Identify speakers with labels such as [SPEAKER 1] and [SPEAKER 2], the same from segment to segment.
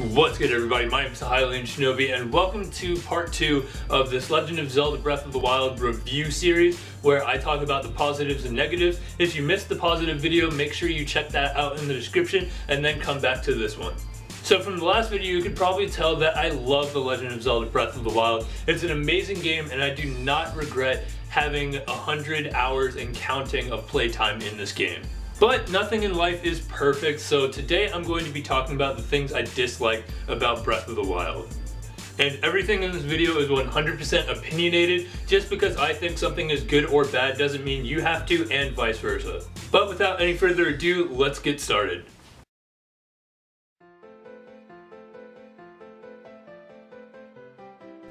[SPEAKER 1] What's good, everybody? My name is Hylian Shinobi, and welcome to part 2 of this Legend of Zelda Breath of the Wild review series, where I talk about the positives and negatives. If you missed the positive video, make sure you check that out in the description, and then come back to this one. So from the last video, you could probably tell that I love The Legend of Zelda Breath of the Wild. It's an amazing game, and I do not regret having 100 hours and counting of playtime in this game. But nothing in life is perfect, so today I'm going to be talking about the things I dislike about Breath of the Wild. And everything in this video is 100% opinionated. Just because I think something is good or bad doesn't mean you have to, and vice versa. But without any further ado, let's get started.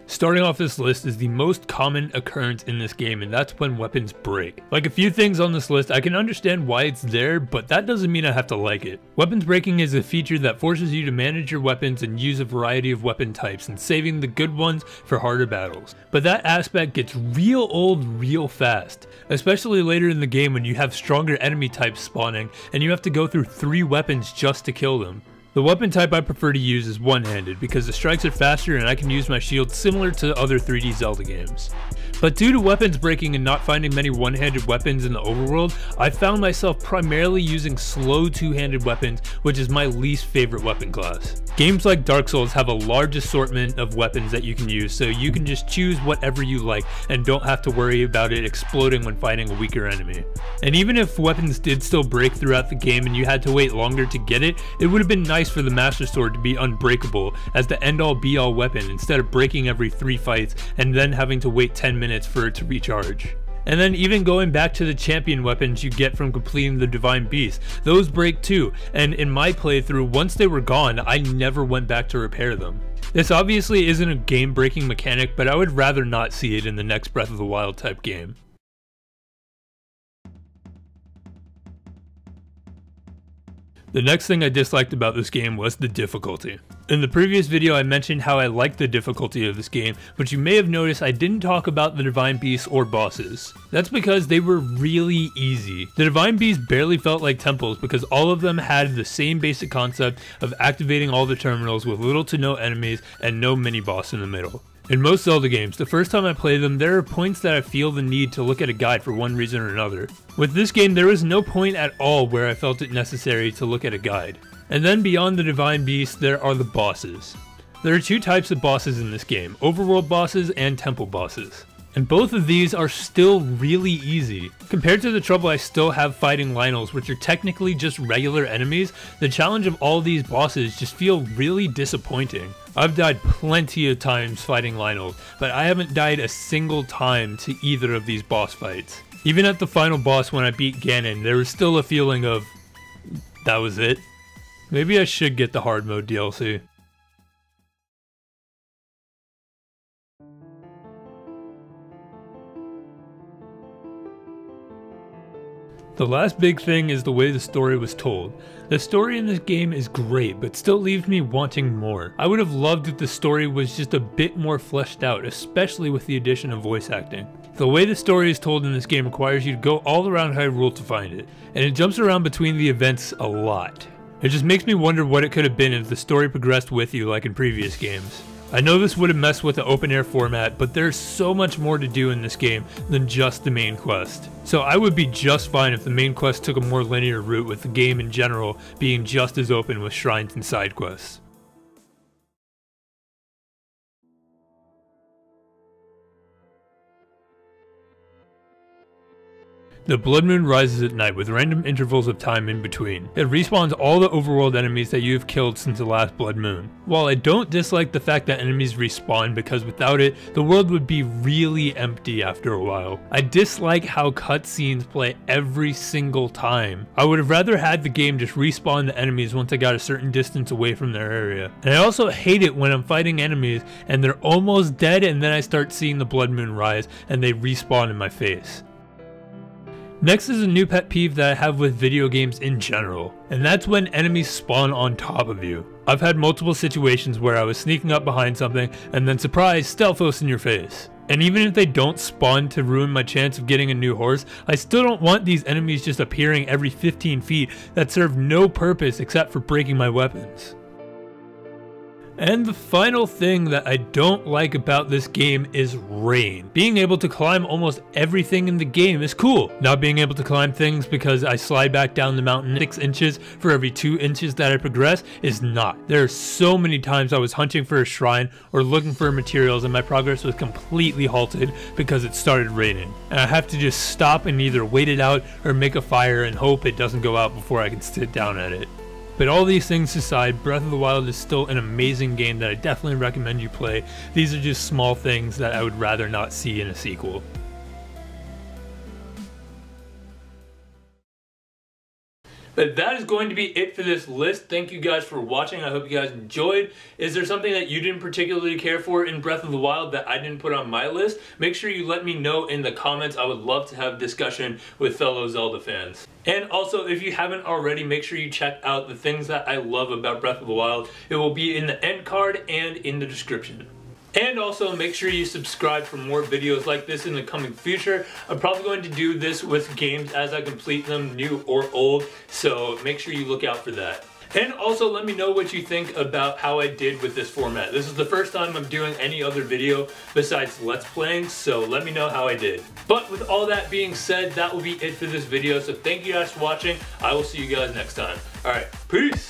[SPEAKER 1] Starting off this list is the most common occurrence in this game, and that's when weapons break. Like a few things on this list, I can understand why it's there, but that doesn't mean I have to like it. Weapons breaking is a feature that forces you to manage your weapons and use a variety of weapon types, and saving the good ones for harder battles. But that aspect gets real old real fast, especially later in the game when you have stronger enemy types spawning, and you have to go through 3 weapons just to kill them. The weapon type I prefer to use is one-handed because the strikes are faster and I can use my shield similar to other 3D Zelda games. But due to weapons breaking and not finding many one-handed weapons in the overworld, I found myself primarily using slow two-handed weapons, which is my least favorite weapon class. Games like Dark Souls have a large assortment of weapons that you can use, so you can just choose whatever you like and don't have to worry about it exploding when fighting a weaker enemy. And even if weapons did still break throughout the game and you had to wait longer to get it, it would have been nice for the Master Sword to be unbreakable as the end-all be-all weapon instead of breaking every 3 fights and then having to wait 10 minutes for it to recharge. And then even going back to the champion weapons you get from completing the Divine Beast, those break too, and in my playthrough, once they were gone, I never went back to repair them. This obviously isn't a game-breaking mechanic, but I would rather not see it in the next Breath of the Wild type game. The next thing I disliked about this game was the difficulty. In the previous video I mentioned how I liked the difficulty of this game, but you may have noticed I didn't talk about the Divine Beasts or bosses. That's because they were really easy. The Divine Beasts barely felt like temples because all of them had the same basic concept of activating all the terminals with little to no enemies and no mini-boss in the middle. In most Zelda games, the first time I play them, there are points that I feel the need to look at a guide for one reason or another. With this game, there was no point at all where I felt it necessary to look at a guide. And then beyond the Divine Beasts, there are the bosses. There are 2 types of bosses in this game, overworld bosses and temple bosses. And both of these are still really easy. Compared to the trouble I still have fighting Lynels, which are technically just regular enemies, the challenge of all these bosses just feel really disappointing. I've died plenty of times fighting Lynels, but I haven't died a single time to either of these boss fights. Even at the final boss when I beat Ganon, there was still a feeling of, that was it? Maybe I should get the hard mode DLC. The last big thing is the way the story was told. The story in this game is great, but still leaves me wanting more. I would have loved if the story was just a bit more fleshed out, especially with the addition of voice acting. The way the story is told in this game requires you to go all around Hyrule to find it, and it jumps around between the events a lot. It just makes me wonder what it could have been if the story progressed with you like in previous games. I know this would have messed with the open air format, but there's so much more to do in this game than just the main quest. So I would be just fine if the main quest took a more linear route, with the game in general being just as open with shrines and side quests. The Blood Moon rises at night with random intervals of time in between. It respawns all the overworld enemies that you have killed since the last Blood Moon. While I don't dislike the fact that enemies respawn because without it, the world would be really empty after a while, I dislike how cutscenes play every single time. I would have rather had the game just respawn the enemies once I got a certain distance away from their area. And I also hate it when I'm fighting enemies and they're almost dead and then I start seeing the Blood Moon rise and they respawn in my face. Next is a new pet peeve that I have with video games in general, and that's when enemies spawn on top of you. I've had multiple situations where I was sneaking up behind something and then surprise, Stealthos in your face. And even if they don't spawn to ruin my chance of getting a new horse, I still don't want these enemies just appearing every 15 feet that serve no purpose except for breaking my weapons. And the final thing that I don't like about this game is rain. Being able to climb almost everything in the game is cool. Not being able to climb things because I slide back down the mountain 6 inches for every 2 inches that I progress is not. There are so many times I was hunting for a shrine or looking for materials and my progress was completely halted because it started raining. And I have to just stop and either wait it out or make a fire and hope it doesn't go out before I can sit down at it. But all these things aside, Breath of the Wild is still an amazing game that I definitely recommend you play. These are just small things that I would rather not see in a sequel. But that is going to be it for this list. Thank you guys for watching. I hope you guys enjoyed. Is there something that you didn't particularly care for in Breath of the Wild that I didn't put on my list? Make sure you let me know in the comments. I would love to have discussion with fellow Zelda fans. And also, if you haven't already, make sure you check out the things that I love about Breath of the Wild. It will be in the end card and in the description. And also make sure you subscribe for more videos like this in the coming future. I'm probably going to do this with games as I complete them, new or old, so make sure you look out for that. And also let me know what you think about how I did with this format. This is the first time I'm doing any other video besides Let's Playing, so let me know how I did. But with all that being said, that will be it for this video, so thank you guys for watching. I will see you guys next time. Alright, peace!